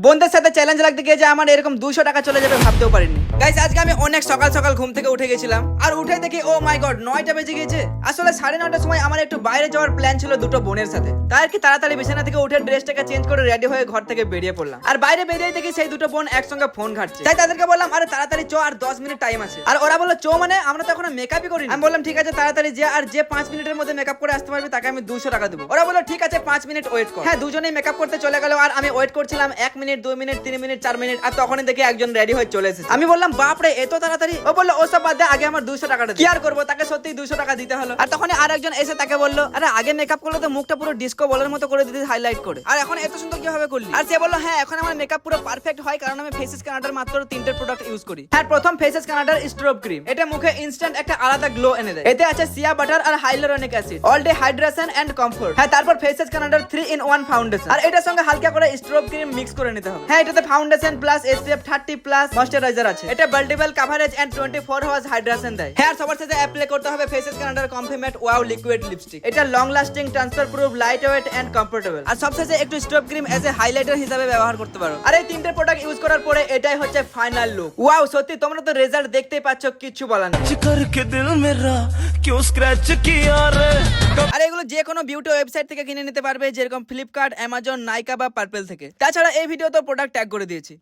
বন্ধুদের সাথে চ্যালেঞ্জ লাগতে গিয়ে যে আমার এরকম 200 টাকা চলে যাবে ভাবতেও পারিনি। গাইস আজকে আমি অনেক সকাল সকাল ঘুম থেকে উঠে গেছিলাম আর উঠে দেখি ও মাই গড 9টা বেজে গেছে। আসলে 9:30টার সময় আমার একটু বাইরে যাওয়ার প্ল্যান ছিল দুটো বোনের সাথে, তাই আর কি তাড়াতাড়ি বিছানা থেকে উঠে ড্রেসটাকে চেঞ্জ করে রেডি হয়ে ঘর থেকে বেরিয়ে পড়লাম। আর বাইরে বেরিয়ে দেখি সেই দুটো বোন একসঙ্গে ফোন ঘাটছে, তাই তাদেরকে বললাম আরে তাড়াতাড়ি চো, আর 10 মিনিট টাইম আছে। আর ওরা বললো চো মানে আমরা তো এখনো মেকআপই করিনি। আমি বললাম ঠিক আছে তাড়াতাড়ি যা, আর যে 5 মিনিটের মধ্যে মেকআপ করে আসতে পারবে তাকে আমি 200 টাকা দেবো। ওরা বললো ঠিক আছে 5 মিনিট ওয়েট কর। হ্যাঁ দুজনেই মেকআপ করতে চলে গেল আর আমি ওয়েট করছিলাম 1 মিনিট 2 মিনিট 3 মিনিট 4 মিনিট, আর তখনই দেখি একজন রেডি হয়ে চলে এসেছে। আমি বললাম বাপরে এত তাড়াতাড়ি? ও বললো ওসব বাদ দে, আগে আমার 200 টাকাটা কি আর করবো, তাকে সত্যি 200 টাকা দিতে হলো। আর তখন আর একজন এসে তাকে বললো আরে আগে মেকআপ করলে তো মুখটা পুরো ডিস্কো বলের মতো করে দিতে, হাইলাইট করে, আর এখন এত সুন্দর কিভাবে করলি? আর সে বললো হ্যাঁ এখন আমার মেকআপ পুরো পারফেক্ট হয় কারণ আমি ফেসেস কানাডার মাত্র 3টে প্রোডাক্ট ইউজ করি। হ্যাঁ প্রথম ফেসেস কানাডার স্ট্রোব ক্রিম, এটা মুখে ইনস্ট্যান্ট একটা আলাদা গ্লো এনে দেয়। এতে আছে সিয়া বাটার আর hyaluronic acid, all day hydration and comfort. হ্যাঁ তারপর ফেসেস কানাডার 3-in-1 ফাউন্ডেশন, আর এটার সঙ্গে হালকা করে স্ট্রোব ক্রিম মিক্স করে নিতে হবে। হ্যাঁ এটাতে foundation plus SPF 30 plus moisturiser আছে। এটা multiple coverage and 24 hours hydration দেয়। হ্যাঁ সবার সাথে অ্যাপ্লাই করতে হবে ফেসেস কানাডার কমফিমেট ওয়াও লিকুইড লিপস্টিক। এটা long lasting, transfer proof, light weight and comfortable. আর সবশেষে একটু strobe cream as a highlighter হিসেবে ব্যবহার করতে পারো। আর এই 3টে প্রোডাক্ট ইউজ করার পরে এটাই হচ্ছে ফাইনাল লুক। ওয়াও সত্যি তোমরা তো রেজাল্ট দেখতেই পাচ্ছ, কিচ্ছু বলার নেই। আর এগুলো যে কোনো বিউটি ওয়েবসাইট থেকে কিনে নিতে পারবে, যেরকম ফ্লিপকার্ট, অ্যামাজন, নাইকা বা পার্পেল থেকে। তাছাড়া এই ভিডিও তো প্রোডাক্ট ট্যাগ করে দিয়েছি।